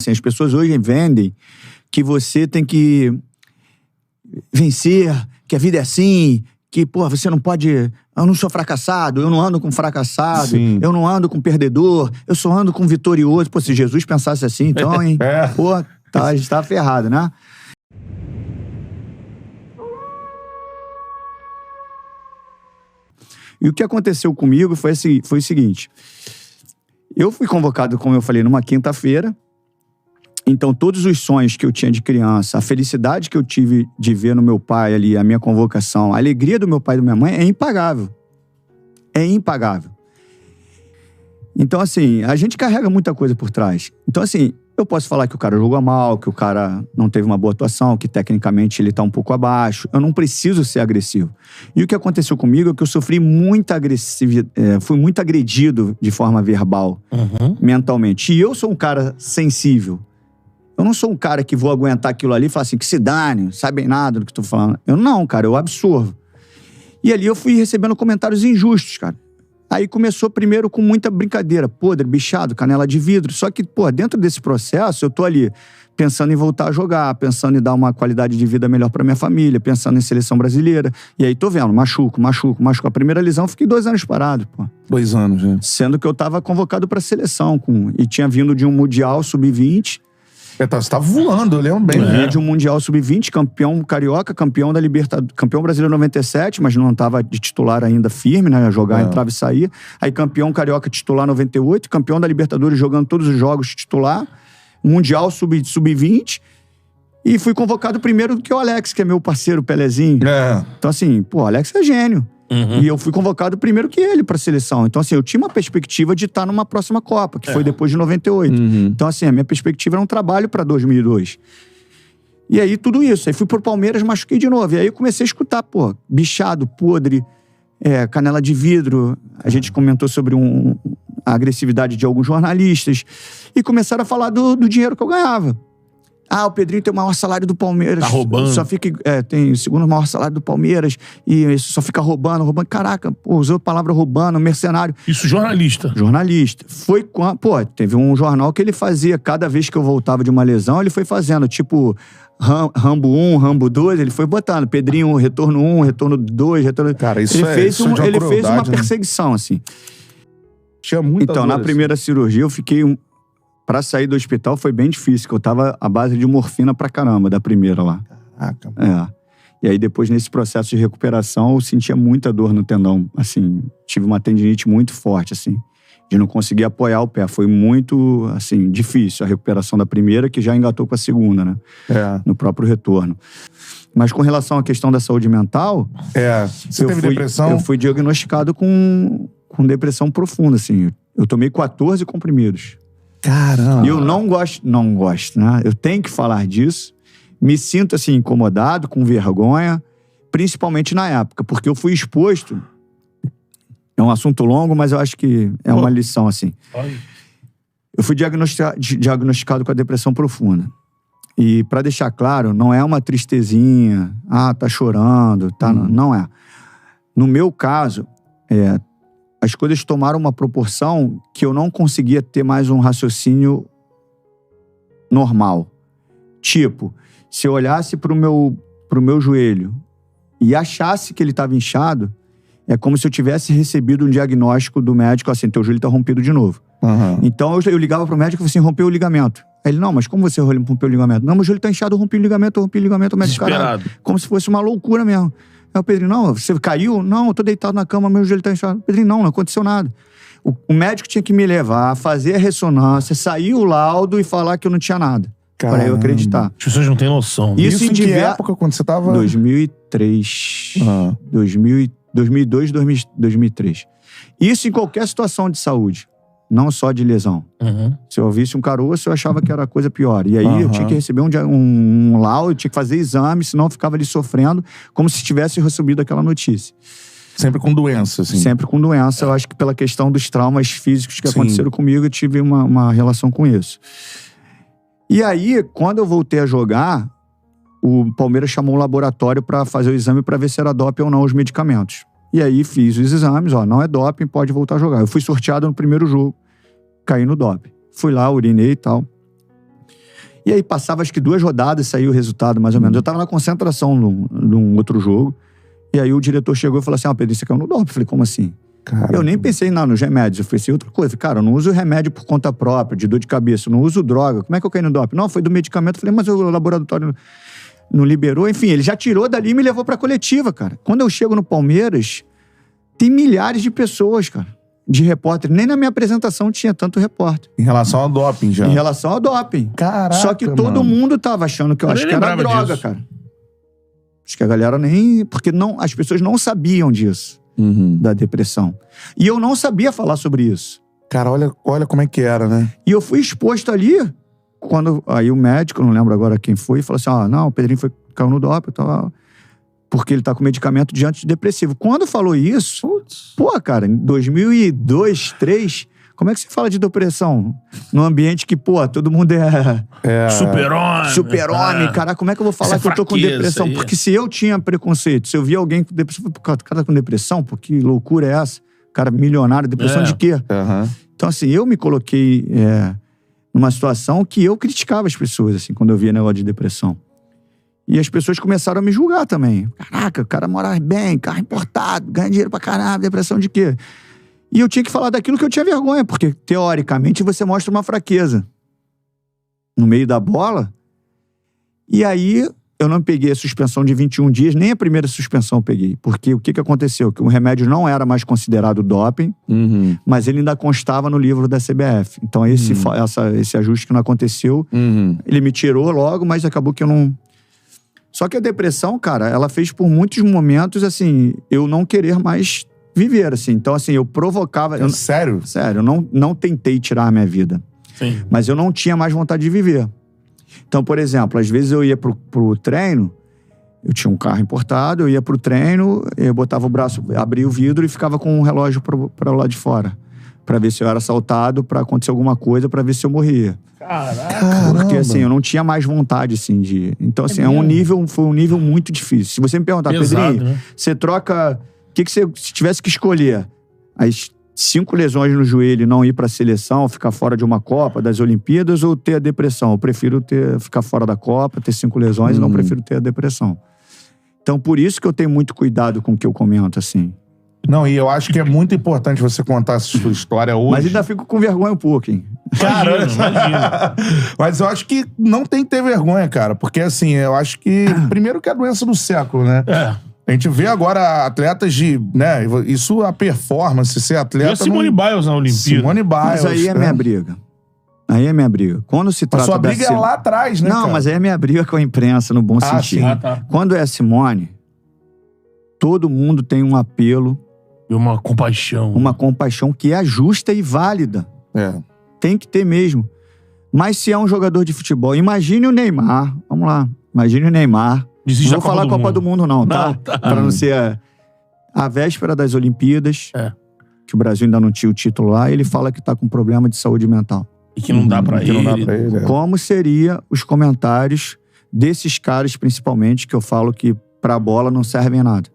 Assim, as pessoas hoje vendem que você tem que vencer, que a vida é assim, que, pô, você não pode... Eu não sou fracassado, eu não ando com fracassado, Sim. eu não ando com perdedor, eu só ando com vitorioso. Pô, se Jesus pensasse assim, então, hein? Pô, tá, a gente tá ferrado, né? E o que aconteceu comigo foi o seguinte. Eu fui convocado, como eu falei, numa quinta-feira. Então, todos os sonhos que eu tinha de criança, a felicidade que eu tive de ver no meu pai ali, a minha convocação, a alegria do meu pai e da minha mãe é impagável. É impagável. Então, assim, a gente carrega muita coisa por trás. Então, assim, eu posso falar que o cara jogou mal, que o cara não teve uma boa atuação, que tecnicamente ele tá um pouco abaixo. Eu não preciso ser agressivo. E o que aconteceu comigo é que eu sofri muita agressividade, fui muito agredido de forma verbal, mentalmente. E eu sou um cara sensível. Eu não sou um cara que vou aguentar aquilo ali e falar assim, que se dane, sabem nada do que estou falando. Eu não, cara, eu absorvo. E ali eu fui recebendo comentários injustos, cara. Aí começou primeiro com muita brincadeira, podre, bichado, canela de vidro. Só que, pô, dentro desse processo eu tô ali pensando em voltar a jogar, pensando em dar uma qualidade de vida melhor pra minha família, pensando em seleção brasileira. E aí tô vendo, machuco. A primeira lesão eu fiquei 2 anos parado, pô. 2 anos, gente. Sendo que eu tava convocado pra seleção e tinha vindo de um Mundial Sub-20. Você tava voando, eu lembro bem. Vinha de um Mundial Sub-20, campeão carioca, campeão da Libertadores, campeão brasileiro 97, mas não estava de titular ainda firme, né? Jogar, entrava e saía. Aí campeão carioca titular 98, campeão da Libertadores jogando todos os jogos titular, Mundial Sub-20. E fui convocado primeiro do que o Alex, que é meu parceiro, Pelezinho. Então assim, pô, o Alex é gênio. E eu fui convocado primeiro que ele pra seleção. Então, assim, eu tinha uma perspectiva de estar numa próxima Copa, que foi depois de 98. Então, assim, a minha perspectiva era um trabalho pra 2002. E aí, tudo isso. Aí fui pro Palmeiras, machuquei de novo. E aí eu comecei a escutar, pô, bichado, podre, canela de vidro. A gente comentou sobre a agressividade de alguns jornalistas. E começaram a falar do dinheiro que eu ganhava. Ah, o Pedrinho tem o maior salário do Palmeiras. Tá roubando. Só fica, tem o segundo maior salário do Palmeiras. E isso só fica roubando. Caraca, pô, usou a palavra roubando, mercenário. Isso, jornalista. Jornalista. Foi quando... Pô, teve um jornal que ele fazia, cada vez que eu voltava de uma lesão, ele foi fazendo, tipo, Rambo 1, Rambo 2, ele foi botando. Pedrinho, retorno 1, retorno 2, retorno... Cara, isso ele fez uma né? perseguição, assim. Tinha muita Então, dor, na primeira cirurgia, eu fiquei... Pra sair do hospital foi bem difícil, que eu tava à base de morfina pra caramba, da primeira lá. Caraca. E aí depois, nesse processo de recuperação, eu sentia muita dor no tendão. Assim, tive uma tendinite muito forte, assim, de não conseguir apoiar o pé. Foi muito, assim, difícil a recuperação da primeira, que já engatou com a segunda, né? No próprio retorno. Mas com relação à questão da saúde mental... Você teve depressão? Eu fui diagnosticado com depressão profunda, assim. Eu tomei 14 comprimidos. Caramba. E eu não gosto, né? Eu tenho que falar disso. Me sinto, assim, incomodado, com vergonha, principalmente na época, porque eu fui exposto. É um assunto longo, mas eu acho que é uma lição, assim. Eu fui diagnosticado com a depressão profunda. E, pra deixar claro, não é uma tristezinha, tá chorando, tá... Não é. No meu caso, as coisas tomaram uma proporção que eu não conseguia ter mais um raciocínio normal. Tipo, se eu olhasse pro meu joelho e achasse que ele estava inchado, é como se eu tivesse recebido um diagnóstico do médico, assim, teu joelho tá rompido de novo. Então eu ligava pro médico e falei assim, rompeu o ligamento. Aí ele, não, mas como você rompeu o ligamento? Não, meu joelho tá inchado, eu rompi o ligamento, o médico, caralho. Como se fosse uma loucura mesmo. Aí o Pedrinho, não, você caiu? Não, eu tô deitado na cama, meu joelho tá inchado. Pedrinho, não aconteceu nada. O médico tinha que me levar, fazer a ressonância, sair o laudo e falar que eu não tinha nada. Para eu acreditar. As pessoas não têm noção. Isso em que época, quando você tava... 2003. 2002, 2003. Isso em qualquer situação de saúde. Não só de lesão. Se eu ouvisse um caroço, eu achava que era coisa pior. E aí eu tinha que receber um laudo, eu tinha que fazer exame, senão eu ficava ali sofrendo, como se tivesse recebido aquela notícia. Sempre com doença, assim. Sempre com doença. Eu acho que pela questão dos traumas físicos que aconteceram comigo, eu tive uma relação com isso. E aí, quando eu voltei a jogar, o Palmeiras chamou um laboratório para fazer o exame para ver se era doping ou não os medicamentos. E aí fiz os exames, não é doping, pode voltar a jogar. Eu fui sorteado no primeiro jogo, caí no doping. Fui lá, urinei e tal. E aí passava acho que 2 rodadas e saiu o resultado, mais ou menos. Eu tava na concentração num outro jogo. E aí o diretor chegou e falou assim, Pedro, você caiu no doping. Eu falei, como assim? Caramba. Eu nem pensei nos remédios. Eu pensei outra coisa. Cara, eu não uso remédio por conta própria, de dor de cabeça. Eu não uso droga. Como é que eu caí no doping? Não, foi do medicamento. Eu falei, mas o laboratório não liberou. Enfim, ele já tirou dali e me levou pra coletiva, cara. Quando eu chego no Palmeiras, tem milhares de pessoas, cara, de repórter. Nem na minha apresentação tinha tanto repórter. Em relação ao doping já. Em relação ao doping. Caraca, Só que todo mundo tava achando que eu acho que era droga, disso. cara. Acho que a galera nem... Porque as pessoas não sabiam disso, da depressão. E eu não sabia falar sobre isso. Cara, olha como é que era, né? E eu fui exposto ali, aí o médico, não lembro agora quem foi, falou assim, não, o Pedrinho caiu no doping, porque ele tá com medicamento de antidepressivo. Quando falou isso, pô, cara, em 2002, 2003, como é que você fala de depressão? Num ambiente que, pô, todo mundo é Super-homem. Super-homem, cara, como é que eu vou falar que eu tô com depressão? Aí. Porque se eu tinha preconceito, se eu via alguém com depressão, o cara tá com depressão, pô, que loucura é essa? Cara, milionário, depressão de quê? Então, assim, eu me coloquei numa situação que eu criticava as pessoas, assim, quando eu via negócio de depressão. E as pessoas começaram a me julgar também. Caraca, o cara mora bem, carro importado, ganha dinheiro pra caramba, depressão de quê? E eu tinha que falar daquilo que eu tinha vergonha, porque, teoricamente, você mostra uma fraqueza no meio da bola. E aí, eu não peguei a suspensão de 21 dias, nem a primeira suspensão eu peguei. Porque o que aconteceu? Que o remédio não era mais considerado doping, mas ele ainda constava no livro da CBF. Então, esse ajuste que não aconteceu, ele me tirou logo, mas acabou que eu não... Só que a depressão, cara, ela fez por muitos momentos, assim, eu não querer mais viver, assim. Então, assim, eu provocava... Sério? Sério, eu não tentei tirar a minha vida. Sim. Mas eu não tinha mais vontade de viver. Então, por exemplo, às vezes eu ia pro treino, eu tinha um carro importado, eu ia pro treino, eu botava o braço, abria o vidro e ficava com um relógio para o lado de fora. Pra ver se eu era assaltado, pra acontecer alguma coisa, pra ver se eu morria. Caraca. Porque, assim, eu não tinha mais vontade, assim, de... Então, assim, foi um nível muito difícil. Se você me perguntar, Pesado, Pedrinho, né? você troca... O que você... Se tivesse que escolher as 5 lesões no joelho e não ir pra seleção, ficar fora de uma Copa, das Olimpíadas, ou ter a depressão? Eu prefiro ficar fora da Copa, ter 5 lesões, e não prefiro ter a depressão. Então, por isso que eu tenho muito cuidado com o que eu comento, assim. Não, e eu acho que é muito importante você contar essa sua história hoje. Mas ainda fico com vergonha um pouco, hein? Imagina. Mas eu acho que não tem que ter vergonha, cara. Porque, assim, eu acho que... Primeiro que é a doença do século, né? A gente vê agora atletas de... né? Isso, a performance, ser atleta... E a Simone Biles na Olimpíada. Simone Biles. Mas aí é minha briga. Aí é minha briga. Quando se trata A sua briga é lá atrás, né, Não, cara? mas aí é minha briga com a imprensa, no bom sentido. sim. Tá. Quando é a Simone, todo mundo tem um apelo, E uma compaixão. que é justa e válida. Tem que ter mesmo. Mas se é um jogador de futebol, imagine o Neymar. Vamos lá. Imagine o Neymar. Desiste Não da vou falar Copa do Mundo, não, tá? Não, tá. Pra não ser a véspera das Olimpíadas, que o Brasil ainda não tinha o título lá, ele fala que tá com problema de saúde mental. E que não dá pra Que ele. não dá pra ele. Como seria os comentários desses caras, principalmente, que eu falo que pra bola não servem a nada?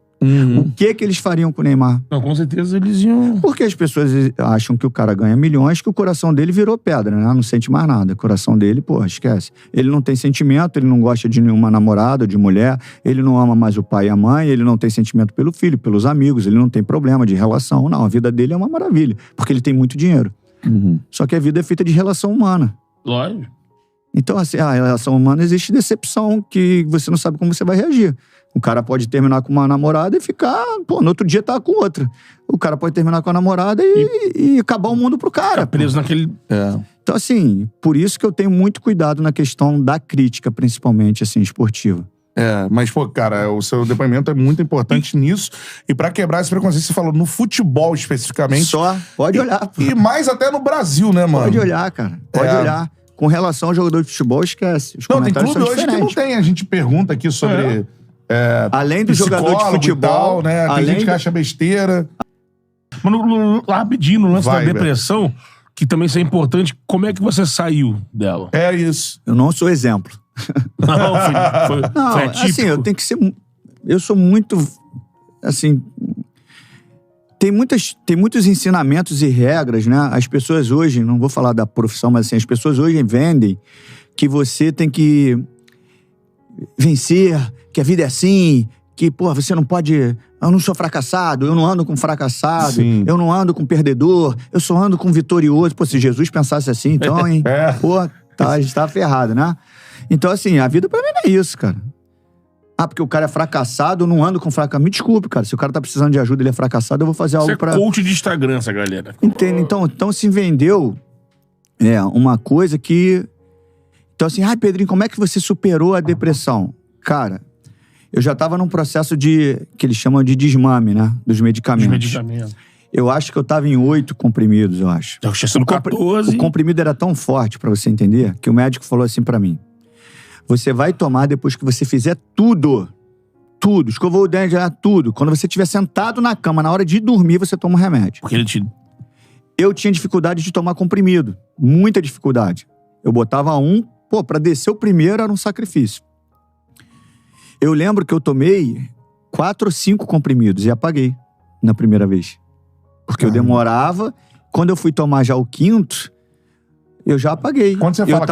O que eles fariam com o Neymar? Não, com certeza eles iam... Porque as pessoas acham que o cara ganha milhões, que o coração dele virou pedra, né? Não sente mais nada. O coração dele, pô, esquece. Ele não tem sentimento, ele não gosta de nenhuma namorada, de mulher, ele não ama mais o pai e a mãe, ele não tem sentimento pelo filho, pelos amigos, ele não tem problema de relação. Não, a vida dele é uma maravilha, porque ele tem muito dinheiro. Só que a vida é feita de relação humana. Lógico. Então, assim, a relação humana existe decepção, que você não sabe como você vai reagir. O cara pode terminar com uma namorada e ficar... Pô, no outro dia tá com outra. O cara pode terminar com a namorada e acabar o mundo pro cara. Fica preso naquele... Então, assim, por isso que eu tenho muito cuidado na questão da crítica, principalmente, assim, esportiva. Mas, pô, cara, o seu depoimento é muito importante nisso. E pra quebrar esse preconceito, você falou no futebol especificamente. Só, pode olhar. Pô. E mais até no Brasil, né, mano? Pode olhar, cara. Pode olhar. Com relação ao jogador de futebol, esquece. Os Não, tem clube são hoje que não tem. A gente pergunta aqui sobre... além do jogador de futebol, tal, né? Tem gente que acha besteira. Mas rapidinho, no lance da Vai, depressão, que também isso é importante, como é que você saiu dela? É isso. Eu não sou exemplo. Não, foi Não, atípico. assim, eu tenho que ser... Eu sou muito... Assim... Tem muitos ensinamentos e regras, né? As pessoas hoje, não vou falar da profissão, mas assim, as pessoas hoje vendem que você tem que vencer, que a vida é assim, que, pô, você não pode... Eu não sou fracassado, eu não ando com fracassado, Sim. eu não ando com perdedor, eu só ando com vitorioso. Pô, se Jesus pensasse assim, então, hein? Pô, a gente tava ferrado, né? Então, assim, a vida pra mim não é isso, cara. Ah, porque o cara é fracassado, eu não ando com fracassado. Me desculpe, cara. Se o cara tá precisando de ajuda, ele é fracassado, eu vou fazer algo pra... Você é coach de Instagram, essa galera. Entende? Então se vendeu uma coisa que... Então, assim, Pedrinho, como é que você superou a depressão? Cara, eu já tava num processo que eles chamam de desmame, né? Dos medicamentos. Eu acho que eu tava em 8 comprimidos, eu acho. Eu tinha sido 14. O comprimido era tão forte, pra você entender, que o médico falou assim pra mim: você vai tomar depois que você fizer tudo. Tudo. Escovou o dente, tudo. Quando você estiver sentado na cama, na hora de dormir, você toma um remédio. Porque ele te... Eu tinha dificuldade de tomar comprimido. Muita dificuldade. Eu botava pra descer o primeiro era um sacrifício. Eu lembro que eu tomei 4 ou 5 comprimidos e apaguei na primeira vez. Porque eu demorava. Quando eu fui tomar já o 5º, eu já apaguei. Quando você fala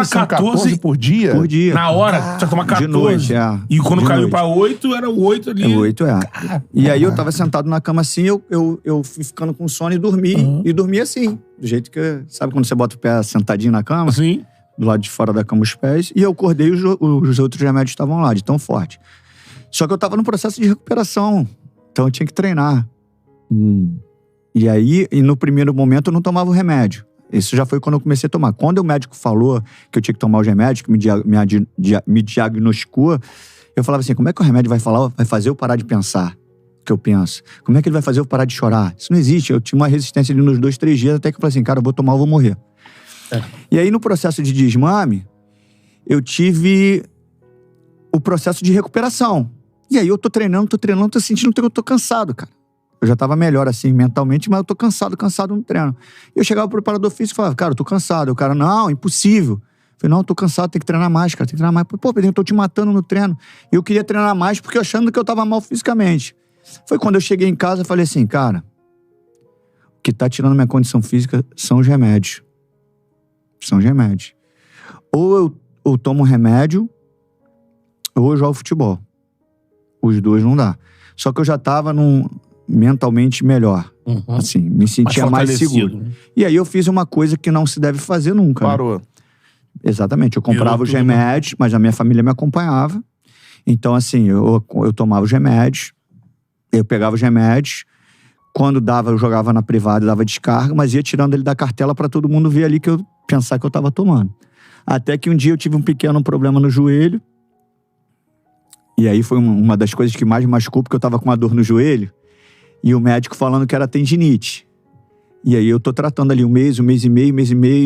14 por dia? Por dia. Na hora, você tomar 14. De noite, E quando caiu pra 8, era o 8 ali. 8, E aí eu tava sentado na cama assim, eu fui ficando com sono e dormi. E dormi assim. Do jeito que... Sabe quando você bota o pé sentadinho na cama? Sim. Do lado de fora da cama os pés. E eu acordei e os outros remédios estavam lá, de tão forte. Só que eu tava no processo de recuperação. Então eu tinha que treinar. E aí, no primeiro momento, eu não tomava o remédio. Isso já foi quando eu comecei a tomar. Quando o médico falou que eu tinha que tomar os remédios, que me diagnosticou, eu falava assim, como é que o remédio vai fazer eu parar de pensar o que eu penso? Como é que ele vai fazer eu parar de chorar? Isso não existe. Eu tinha uma resistência ali nos 2, 3 dias, até que eu falei assim, cara, eu vou tomar, eu vou morrer. E aí, no processo de desmame, eu tive o processo de recuperação. E aí, eu tô treinando, tô sentindo que eu tô cansado, cara. Eu já tava melhor, assim, mentalmente, mas eu tô cansado no treino. E eu chegava pro preparador físico e falava, cara, eu tô cansado. O cara, não, impossível. Eu falei, não, eu tô cansado, tem que treinar mais, cara, tem que treinar mais. Pô, Pedrinho, eu tô te matando no treino. E eu queria treinar mais porque eu achando que eu tava mal fisicamente. Foi quando eu cheguei em casa e falei assim, cara, o que tá tirando minha condição física são os remédios. São os remédios. Ou eu tomo remédio, ou eu jogo futebol. Os dois não dá. Só que eu já tava mentalmente melhor. Assim, me sentia mais seguro. Né? E aí eu fiz uma coisa que não se deve fazer nunca. Parou. Né? Exatamente. Eu comprava os remédios, mas a minha família me acompanhava. Então, assim, eu tomava os remédios, eu pegava os remédios, quando dava, eu jogava na privada, dava descarga, mas ia tirando ele da cartela pra todo mundo ver ali que eu pensar que eu tava tomando. Até que um dia eu tive um pequeno problema no joelho, e aí foi uma das coisas que mais me machucou, porque eu tava com uma dor no joelho, e o médico falando que era tendinite. E aí eu tô tratando ali um mês e meio,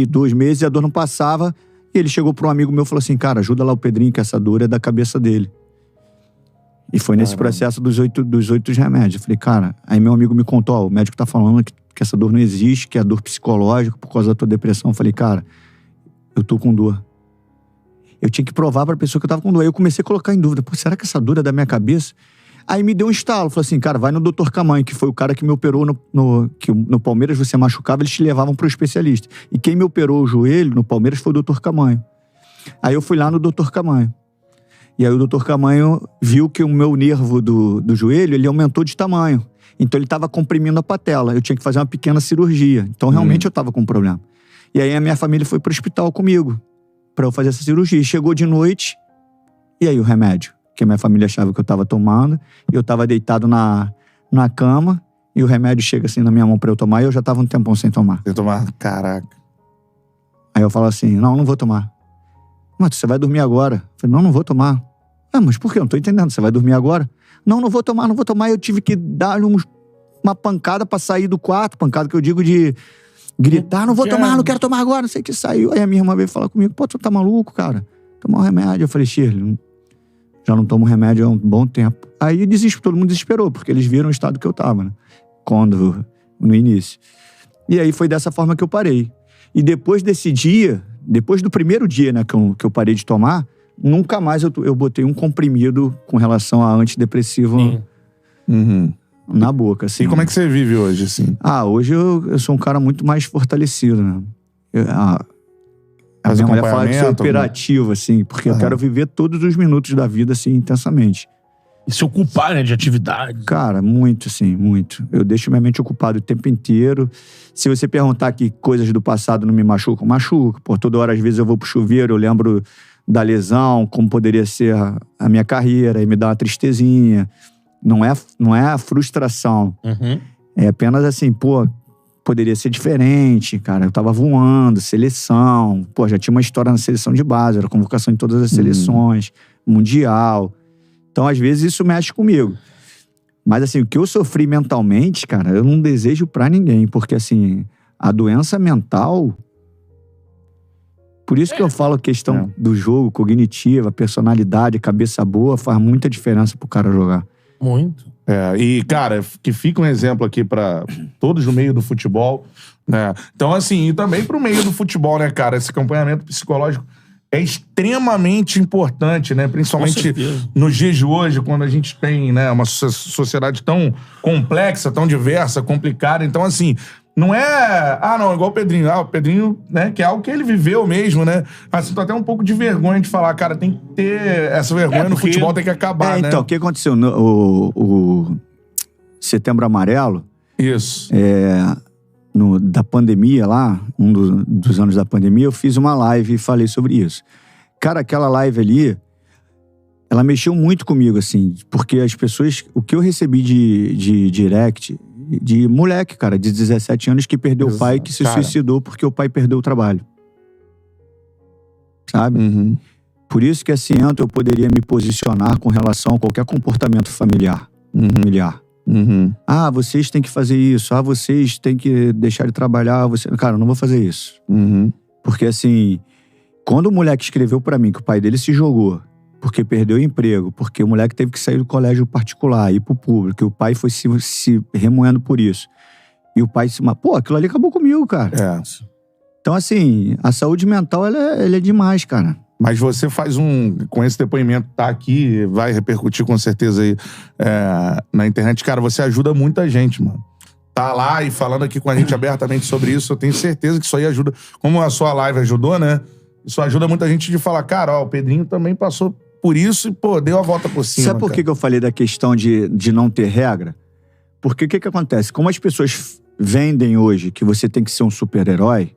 2 meses, e a dor não passava, e ele chegou pra um amigo meu e falou assim, cara, ajuda lá o Pedrinho, que essa dor é da cabeça dele. E foi nesse processo dos 8 remédios. Eu falei, cara, aí meu amigo me contou, ó, o médico tá falando que essa dor não existe, que é dor psicológica por causa da tua depressão. Eu falei, cara, eu tô com dor. Eu tinha que provar pra pessoa que eu tava com dor. Aí eu comecei a colocar em dúvida, pô, será que essa dor é da minha cabeça? Aí me deu um estalo, falou assim, cara, vai no Dr. Camanho, que foi o cara que me operou que no Palmeiras você machucava, eles te levavam pro especialista. E quem me operou o joelho no Palmeiras foi o Dr. Camanho. Aí eu fui lá no Dr. Camanho. E aí o Dr. Camanho viu que o meu nervo do joelho, ele aumentou de tamanho. Então ele estava comprimindo a patela. Eu tinha que fazer uma pequena cirurgia. Então realmente eu estava com um problema. E aí a minha família foi pro hospital comigo para eu fazer essa cirurgia. E chegou de noite, e aí o remédio? Que a minha família achava que eu estava tomando. E eu estava deitado na cama, e o remédio chega assim na minha mão para eu tomar, e eu já estava um tempão sem tomar. Sem tomar? Caraca. Aí eu falo assim, não vou tomar. Mas você vai dormir agora. Eu falei, não vou tomar. Ah, mas por quê? Eu não tô entendendo. Você vai dormir agora? Não vou tomar. Eu tive que dar uma pancada pra sair do quarto. Pancada que eu digo de gritar, não vou tomar, não quero tomar agora. Não sei o que saiu. Aí a minha irmã veio falar comigo, pô, tu tá maluco, cara? Tomar um remédio. Eu falei, Shirley, já não tomo remédio há um bom tempo. Aí todo mundo desesperou, porque eles viram o estado que eu tava, né? No início. E aí foi dessa forma que eu parei. E depois desse dia, depois do primeiro dia, né, que eu parei de tomar, nunca mais eu botei um comprimido com relação a antidepressivo na boca, assim. E como é que você vive hoje, assim? Hoje eu sou um cara muito mais fortalecido, né? A Fazer minha mulher fala que sou acompanhamento, hiperativo, assim, porque eu quero viver todos os minutos da vida, assim, intensamente. E se ocupar, né, de atividade. Cara, muito, assim, muito. Eu deixo minha mente ocupada o tempo inteiro. Se você perguntar que coisas do passado não me machucam, machuca. Por toda hora, às vezes, eu vou pro chuveiro, eu lembro da lesão, como poderia ser a minha carreira, e me dá uma tristezinha. Não é a frustração. É apenas assim, pô, poderia ser diferente, cara. Eu tava voando, seleção. Pô, já tinha uma história na seleção de base, era convocação em todas as seleções, mundial. Então, às vezes, isso mexe comigo. Mas, assim, o que eu sofri mentalmente, cara, eu não desejo pra ninguém. Porque, assim, a doença mental... Por isso que eu falo a questão do jogo, cognitiva, personalidade, cabeça boa, faz muita diferença pro cara jogar. Muito. E, cara, que fica um exemplo aqui pra todos no meio do futebol, né? Então, assim, e também pro meio do futebol, né, cara? Esse acompanhamento psicológico é extremamente importante, né? Principalmente nos dias de hoje, quando a gente tem, né, uma sociedade tão complexa, tão diversa, complicada. Então, assim, não é... não, igual o Pedrinho. O Pedrinho, né, que é algo que ele viveu mesmo, né? Assim, tô até um pouco de vergonha de falar, cara, tem que ter essa vergonha no futebol, tem que acabar, né? Então, o que aconteceu? O Setembro Amarelo... Isso. Da pandemia lá, dos anos da pandemia, eu fiz uma live e falei sobre isso. Cara, aquela live ali, ela mexeu muito comigo, assim, porque as pessoas... O que eu recebi de direct, de moleque, cara, de 17 anos, que perdeu o pai, que se suicidou porque o pai perdeu o trabalho. Sabe? Por isso que, assim, antes eu poderia me posicionar com relação a qualquer comportamento familiar. Vocês têm que fazer isso. Vocês têm que deixar de trabalhar. Cara, eu não vou fazer isso. Porque, assim, quando o moleque escreveu pra mim que o pai dele se jogou porque perdeu o emprego, porque o moleque teve que sair do colégio particular, ir pro público, e o pai foi se remoendo por isso. E o pai aquilo ali acabou comigo, cara. Então, assim, a saúde mental, ela é demais, cara. Mas você faz com esse depoimento, tá aqui, vai repercutir com certeza aí na internet. Cara, você ajuda muita gente, mano. Tá lá e falando aqui com a gente abertamente sobre isso, eu tenho certeza que isso aí ajuda. Como a sua live ajudou, né? Isso ajuda muita gente de falar, cara, o Pedrinho também passou por isso e, pô, deu a volta por cima. Sabe por que eu falei da questão de não ter regra? Porque o que acontece? Como as pessoas vendem hoje que você tem que ser um super-herói,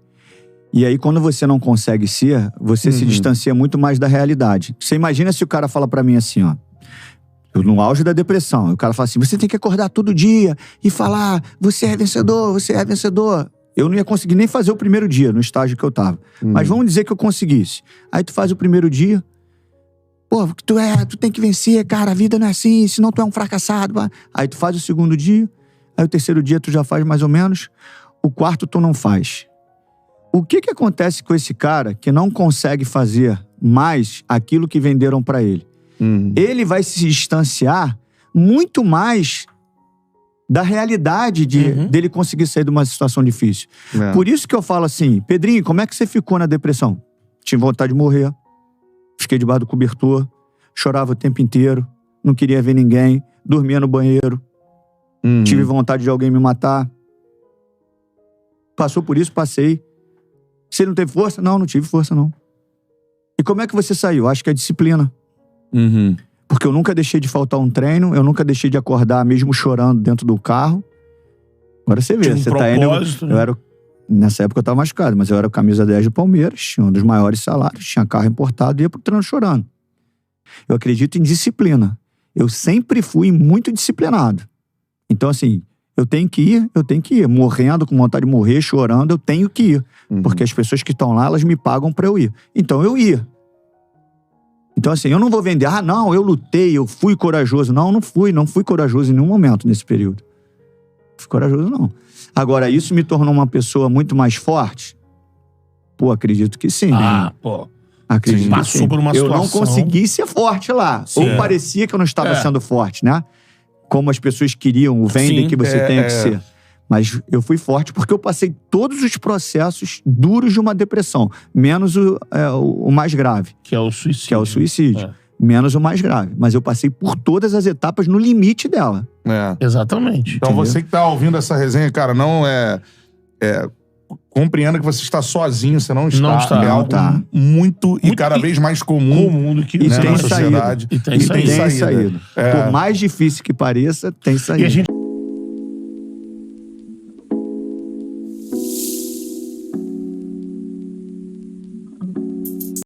e aí, quando você não consegue ser, você se distancia muito mais da realidade. Você imagina se o cara fala pra mim assim, ó. Eu no auge da depressão. O cara fala assim, você tem que acordar todo dia e falar, você é vencedor, você é vencedor. Eu não ia conseguir nem fazer o primeiro dia no estágio que eu tava. Mas vamos dizer que eu conseguisse. Aí tu faz o primeiro dia. Pô, tu tem que vencer, cara. A vida não é assim, senão tu é um fracassado. Aí tu faz o segundo dia. Aí o terceiro dia tu já faz mais ou menos. O quarto tu não faz. O que acontece com esse cara que não consegue fazer mais aquilo que venderam pra ele? Ele vai se distanciar muito mais da realidade dele conseguir sair de uma situação difícil. Por isso que eu falo assim, Pedrinho, como é que você ficou na depressão? Tinha vontade de morrer, fiquei debaixo do cobertor, chorava o tempo inteiro, não queria ver ninguém, dormia no banheiro, tive vontade de alguém me matar. Passou por isso, passei. Você não teve força? Não tive força, não. E como é que você saiu? Acho que é disciplina. Porque eu nunca deixei de faltar um treino, eu nunca deixei de acordar mesmo chorando dentro do carro. Agora você vê, você tá indo... Nessa época eu tava machucado, mas eu era camisa 10 do Palmeiras, tinha um dos maiores salários, tinha carro importado e ia pro treino chorando. Eu acredito em disciplina. Eu sempre fui muito disciplinado. Então, assim, eu tenho que ir. Morrendo, com vontade de morrer, chorando, eu tenho que ir. Porque as pessoas que estão lá, elas me pagam pra eu ir. Então, eu ia. Então, assim, eu não vou vender, não, eu lutei, eu fui corajoso. Não fui corajoso em nenhum momento nesse período. Fui corajoso, não. Agora, isso me tornou uma pessoa muito mais forte? Pô, acredito que sim. Acredito que sim. Por uma eu situação... não consegui ser forte lá. Ou parecia que eu não estava sendo forte, né? Como as pessoas queriam, vendem que você tem que ser. Mas eu fui forte porque eu passei todos os processos duros de uma depressão. Menos o mais grave. Que é o suicídio. Menos o mais grave. Mas eu passei por todas as etapas no limite dela. Exatamente. Então, entendeu? Você que tá ouvindo essa resenha, cara, não compreenda que você está sozinho, você não está. Não está. É algo Tá. muito e cada vez mais comum do que E né, tem na saída. sociedade. E tem Tem saída. saída. Por mais difícil que pareça, tem saída. E a gente